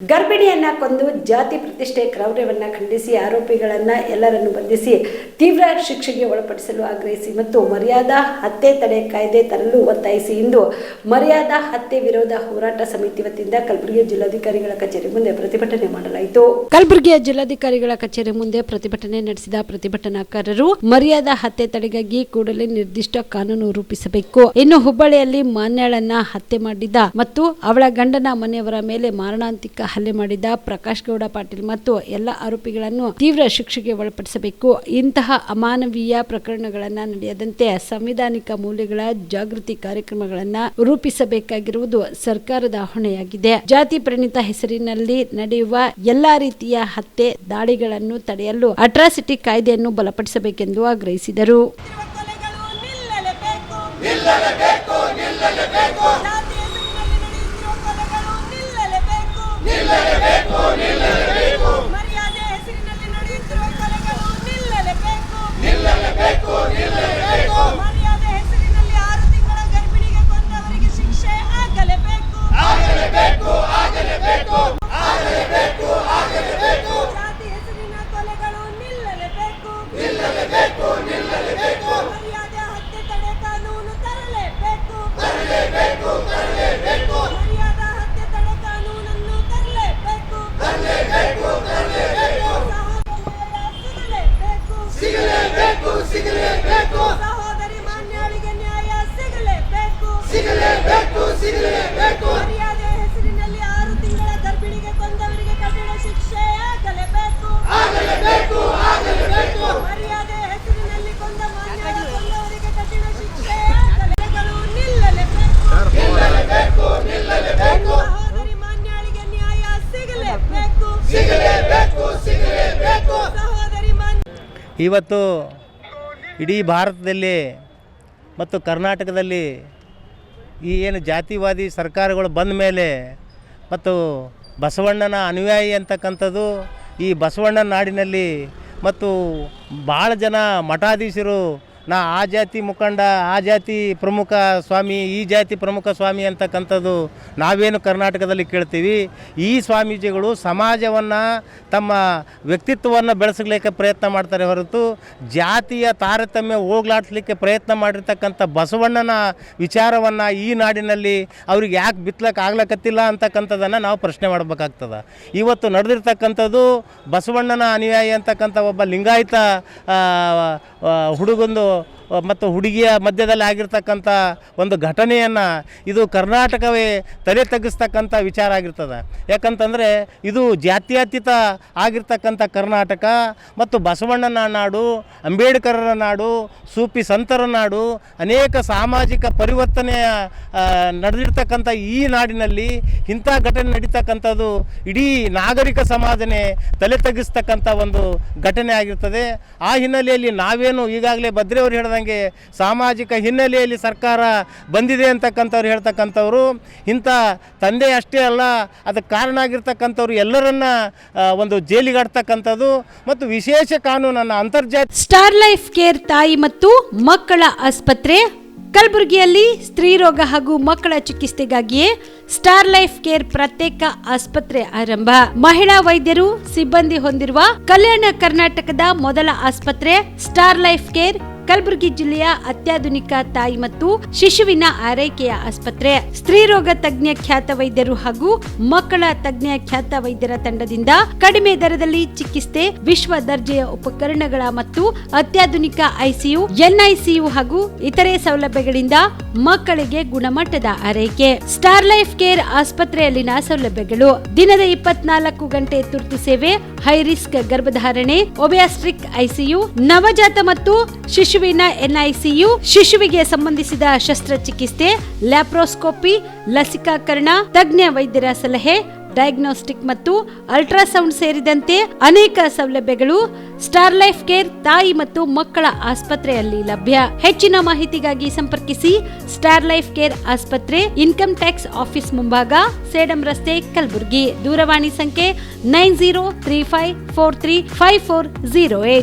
ಗರ್ಭಿಣಿಯನ್ನ ಕೊಂದು ಜಾತಿ ಪ್ರತಿಷ್ಠೆ ಕ್ರೌರ್ಯವನ್ನ ಖಂಡಿಸಿ ಆರೋಪಿಗಳನ್ನ ಎಲ್ಲರನ್ನು ಬಂಧಿಸಿ ತೀವ್ರ ಶಿಕ್ಷೆಗೆ ಒಳಪಡಿಸಲು ಆಗ್ರಹಿಸಿ ಮತ್ತು ಮರ್ಯಾದಾ ಹತ್ಯೆ ತಡೆ ಕಾಯ್ದೆ ತರಲು ಒತ್ತಾಯಿಸಿ ಇಂದು ಮರ್ಯಾದಾ ಹತ್ಯೆ ವಿರೋಧ ಹೋರಾಟ ಸಮಿತಿ ವತಿಯಿಂದ ಕಲಬುರಗಿ ಜಿಲ್ಲಾಧಿಕಾರಿಗಳ ಕಚೇರಿ ಮುಂದೆ ಪ್ರತಿಭಟನೆ ಮಾಡಲಾಯಿತು. ಕಲಬುರಗಿಯ ಜಿಲ್ಲಾಧಿಕಾರಿಗಳ ಕಚೇರಿ ಮುಂದೆ ಪ್ರತಿಭಟನೆ ನಡೆಸಿದ ಪ್ರತಿಭಟನಾಕಾರರು ಮರ್ಯಾದಾ ಹತ್ಯೆ ತಡೆಗಾಗಿ ಕೂಡಲೇ ನಿರ್ದಿಷ್ಟ ಕಾನೂನು ರೂಪಿಸಬೇಕು. ಇನ್ನು ಹುಬ್ಬಳ್ಳಿಯಲ್ಲಿ ಮಾನ್ಯಾಳನ್ನ ಹತ್ಯೆ ಮಾಡಿದ್ದ ಮತ್ತು ಅವಳ ಗಂಡನ ಮನೆಯವರ ಮೇಲೆ ಮಾರಣಾಂತಿಕ ಹಲ್ಲೆ ಮಾಡಿದ ಪ್ರಕಾಶ್ ಗೌಡ ಪಾಟೀಲ್ ಮತ್ತು ಎಲ್ಲ ಆರೋಪಿಗಳನ್ನು ತೀವ್ರ ಶಿಕ್ಷೆಗೆ ಒಳಪಡಿಸಬೇಕು. ಇಂತಹ ಅಮಾನವೀಯ ಪ್ರಕರಣಗಳನ್ನ ನಡೆಯದಂತೆ ಸಂವಿಧಾನಿಕ ಮೌಲ್ಯಗಳ ಜಾಗೃತಿ ಕಾರ್ಯಕ್ರಮಗಳನ್ನ ರೂಪಿಸಬೇಕಾಗಿರುವುದು ಸರ್ಕಾರದ ಹೊಣೆಯಾಗಿದೆ. ಜಾತಿ ಪ್ರಣೀತ ಹೆಸರಿನಲ್ಲಿ ನಡೆಯುವ ಎಲ್ಲಾ ರೀತಿಯ ಹತ್ಯೆ ದಾಳಿಗಳನ್ನು ತಡೆಯಲು ಅಟ್ರಾಸಿಟಿ ಕಾಯ್ದೆಯನ್ನು ಬಲಪಡಿಸಬೇಕೆಂದು ಆಗ್ರಹಿಸಿದರು. ಮರ್ಯಾದೆ ಹೆಸರಿನಲ್ಲಿ ನಡೆಯುತ್ತಿರುವ ಕೊಲೆಗಳು ನಿಲ್ಲಲೇಬೇಕು. ಮರ್ಯಾದೆ ಹೆಸರಿನಲ್ಲಿ 6 ತಿಂಗಳ ಗರ್ಭಿಣಿಗೆ ಕೊಂದವರಿಗೆ ಶಿಕ್ಷೆ ಆಗಲೇಬೇಕು. ಜಾತಿ ಹೆಸರಿನ ಕೊಲೆಗಳು ನಿಲ್ಲಲೇಬೇಕು. ಮರ್ಯಾದೆ ಹತ್ಯೆ ತಡೆ ಕಾನೂನು ತರಲೇಬೇಕು. ಮರ್ಯಾದಾ ಹತ್ಯೆ ತಡೆ ಕಾನೂನನ್ನು ತರಲೇಬೇಕು. ಸಿಗಲೇಬೇಕು. ಸಹೋದರಿ ಮಾನ್ಯಾಳಿಗೆ ನ್ಯಾಯ ಸಿಗಲೇಬೇಕು. ಮರ್ಯಾದೆ ಹೆಸರಿನಲ್ಲಿ 6 ತಿಂಗಳ ಗರ್ಭಿಣಿಗೆ ಕೊಂದವರಿಗೆ ಕಠಿಣ ಶಿಕ್ಷೆ ಆಗಲೇಬೇಕು. ಮರ್ಯಾದೆ ಹೆಸರಿನಲ್ಲಿ ಕೊಂದ ಮಾನ್ಯಾಳ ಕೊಂದವರಿಗೆ ಕಠಿಣ ಶಿಕ್ಷೆ ಆಗಲೇಬೇಕು. ನಿಲ್ಲಲೇಬೇಕು. ಸಹೋದರಿ ಮಾನ್ಯಾಳಿಗೆ ನ್ಯಾಯ ಸಿಗಲೇಬೇಕು. ಸಹೋದರಿ ಇವತ್ತು ಇಡೀ ಭಾರತದಲ್ಲಿ ಮತ್ತು ಕರ್ನಾಟಕದಲ್ಲಿ ಈ ಏನು ಜಾತಿವಾದಿ ಸರ್ಕಾರಗಳು ಬಂದ ಮೇಲೆ ಮತ್ತು ಬಸವಣ್ಣನ ಅನುಯಾಯಿ ಅಂತಕ್ಕಂಥದ್ದು ಈ ಬಸವಣ್ಣನ ನಾಡಿನಲ್ಲಿ ಮತ್ತು ಭಾಳ ಜನ ಮಠಾಧೀಶರು ಆ ಜಾತಿ ಮುಖಂಡ, ಆ ಜಾತಿ ಪ್ರಮುಖ ಸ್ವಾಮಿ, ಈ ಜಾತಿ ಪ್ರಮುಖ ಸ್ವಾಮಿ ಅಂತಕ್ಕಂಥದ್ದು ನಾವೇನು ಕರ್ನಾಟಕದಲ್ಲಿ ಕೇಳ್ತೀವಿ. ಈ ಸ್ವಾಮೀಜಿಗಳು ಸಮಾಜವನ್ನು ತಮ್ಮ ವ್ಯಕ್ತಿತ್ವವನ್ನು ಬೆಳೆಸಲಿಕ್ಕೆ ಪ್ರಯತ್ನ ಮಾಡ್ತಾರೆ ಹೊರತು ಜಾತಿಯ ತಾರತಮ್ಯ ಹೋಗ್ಲಾಡ್ಸಲಿಕ್ಕೆ ಪ್ರಯತ್ನ ಮಾಡಿರ್ತಕ್ಕಂಥ ಬಸವಣ್ಣನ ವಿಚಾರವನ್ನು ಈ ನಾಡಿನಲ್ಲಿ ಅವ್ರಿಗೆ ಯಾಕೆ ಬಿತ್ತಲಕ್ಕೆ ಆಗ್ಲಕತ್ತಿಲ್ಲ ಅಂತಕ್ಕಂಥದ್ದನ್ನು ನಾವು ಪ್ರಶ್ನೆ ಮಾಡಬೇಕಾಗ್ತದೆ. ಇವತ್ತು ನಡೆದಿರ್ತಕ್ಕಂಥದ್ದು ಬಸವಣ್ಣನ ಅನುಯಾಯಿ ಅಂತಕ್ಕಂಥ ಒಬ್ಬ ಲಿಂಗಾಯತ ಹುಡುಗಂದು ಮತ್ತು ಹುಡುಗಿಯ ಮಧ್ಯದಲ್ಲಿ ಆಗಿರ್ತಕ್ಕಂಥ ಒಂದು ಘಟನೆಯನ್ನು ಇದು ಕರ್ನಾಟಕವೇ ತಲೆ ತಗ್ಗಿಸ್ತಕ್ಕಂಥ ವಿಚಾರ ಆಗಿರ್ತದೆ. ಯಾಕಂತಂದರೆ ಇದು ಜಾತ್ಯತೀತ ಆಗಿರ್ತಕ್ಕಂಥ ಕರ್ನಾಟಕ ಮತ್ತು ಬಸವಣ್ಣನ ನಾಡು, ಅಂಬೇಡ್ಕರರ ನಾಡು, ಸೂಫಿ ಸಂತರ ನಾಡು, ಅನೇಕ ಸಾಮಾಜಿಕ ಪರಿವರ್ತನೆಯ ನಡೆದಿರ್ತಕ್ಕಂಥ ಈ ನಾಡಿನಲ್ಲಿ ಇಂಥ ಘಟನೆ ನಡೀತಕ್ಕಂಥದ್ದು ಇಡೀ ನಾಗರಿಕ ಸಮಾಜನೇ ತಲೆ ತಗ್ಗಿಸ್ತಕ್ಕಂಥ ಒಂದು ಘಟನೆ ಆಗಿರ್ತದೆ. ಆ ಹಿನ್ನೆಲೆಯಲ್ಲಿ ನಾವೇನು ಈಗಾಗಲೇ ಭದ್ರೆಯವರು ಹೇಳಿದಂಗೆ ಸಾಮಾಜಿಕ ಹಿನ್ನೆಲೆಯಲ್ಲಿ ಸರ್ಕಾರ ಬಂದಿದೆ ಅಂತಕ್ಕಂಥವ್ರು ಹೇಳ್ತಕ್ಕಂಥವ್ರು ಇಂಥ ತಂದೆ ಅಷ್ಟೇ ಅಲ್ಲ, ಅದಕ್ಕೆ ಕಾರಣ ಆಗಿರ್ತಕ್ಕಂಥವ್ರು ಎಲ್ಲರನ್ನ ಒಂದು ಜೈಲಿಗಾಡ್ತಕ್ಕಂಥದ್ದು ಮತ್ತು ವಿಶೇಷ ಕಾನೂನನ್ನು ಅಂತರ್ಜಾತೀಯ ಸ್ಟಾರ್ ಲೈಫ್ ಕೇರ್ ತಾಯಿ ಮತ್ತು ಮಕ್ಕಳ ಆಸ್ಪತ್ರೆ ಕಲಬುರಗಿಯಲ್ಲಿ ಸ್ತ್ರೀ ರೋಗ ಹಾಗೂ ಮಕ್ಕಳ ಚಿಕಿತ್ಸೆಗಾಗಿಯೇ ಸ್ಟಾರ್ ಲೈಫ್ ಕೇರ್ ಪ್ರತ್ಯೇಕ ಆಸ್ಪತ್ರೆ ಆರಂಭ. ಮಹಿಳಾ ವೈದ್ಯರು ಸಿಬ್ಬಂದಿ ಹೊಂದಿರುವ ಕಲ್ಯಾಣ ಕರ್ನಾಟಕದ ಮೊದಲ ಆಸ್ಪತ್ರೆ ಸ್ಟಾರ್ ಲೈಫ್ ಕೇರ್ ಕಲಬುರಗಿ ಜಿಲ್ಲೆಯ ಅತ್ಯಾಧುನಿಕ ತಾಯಿ ಮತ್ತು ಶಿಶುವಿನ ಆರೈಕೆಯ ಆಸ್ಪತ್ರೆ. ಸ್ತ್ರೀ ರೋಗ ತಜ್ಞ ಖ್ಯಾತ ವೈದ್ಯರು ಹಾಗೂ ಮಕ್ಕಳ ತಜ್ಞ ಖ್ಯಾತ ವೈದ್ಯರ ತಂಡದಿಂದ ಕಡಿಮೆ ದರದಲ್ಲಿ ಚಿಕಿತ್ಸೆ, ವಿಶ್ವ ದರ್ಜೆಯ ಉಪಕರಣಗಳ ಮತ್ತು ಅತ್ಯಾಧುನಿಕ ಐಸಿಯು, ಎನ್ಐಸಿಯು ಹಾಗೂ ಇತರೆ ಸೌಲಭ್ಯಗಳಿಂದ ಮಕ್ಕಳಿಗೆ ಗುಣಮಟ್ಟದ ಆರೈಕೆ. ಸ್ಟಾರ್ ಲೈಫ್ ಕೇರ್ ಆಸ್ಪತ್ರೆಯಲ್ಲಿನ ಸೌಲಭ್ಯಗಳು: ದಿನದ 24 ಗಂಟೆ ತುರ್ತು ಸೇವೆ, ಹೈ ರಿಸ್ಕ್ ಗರ್ಭಧಾರಣೆ, ಒಬ್ಯಾಸ್ಟ್ರಿಕ್ ಐಸಿಯು, ನವಜಾತ ಮತ್ತು ಶಿಶುವಿನ ಎನ್ಐಸಿಯು, ಶಿಶುವಿಗೆ ಸಂಬಂಧಿಸಿದ ಶಸ್ತ್ರಚಿಕಿತ್ಸೆ, ಲ್ಯಾಪ್ರೋಸ್ಕೋಪಿ, ಲಸಿಕಾಕರಣ, ತಜ್ಞ ವೈದ್ಯರ ಸಲಹೆ, ಡಯಾಗ್ನೋಸ್ಟಿಕ್ ಮತ್ತು ಅಲ್ಟ್ರಾಸೌಂಡ್ ಸೇರಿದಂತೆ ಅನೇಕ ಸೌಲಭ್ಯಗಳು ಸ್ಟಾರ್ ಲೈಫ್ ಕೇರ್ ತಾಯಿ ಮತ್ತು ಮಕ್ಕಳ ಆಸ್ಪತ್ರೆಯಲ್ಲಿ ಲಭ್ಯ. ಹೆಚ್ಚಿನ ಮಾಹಿತಿಗಾಗಿ ಸಂಪರ್ಕಿಸಿ ಸ್ಟಾರ್ ಲೈಫ್ ಕೇರ್ ಆಸ್ಪತ್ರೆ, ಇನ್ಕಮ್ ಟ್ಯಾಕ್ಸ್ ಆಫೀಸ್ ಮುಂಭಾಗ, ಸೇಡಂ ರಸ್ತೆ, ಕಲಬುರಗಿ. ದೂರವಾಣಿ ಸಂಖ್ಯೆ 9035435408.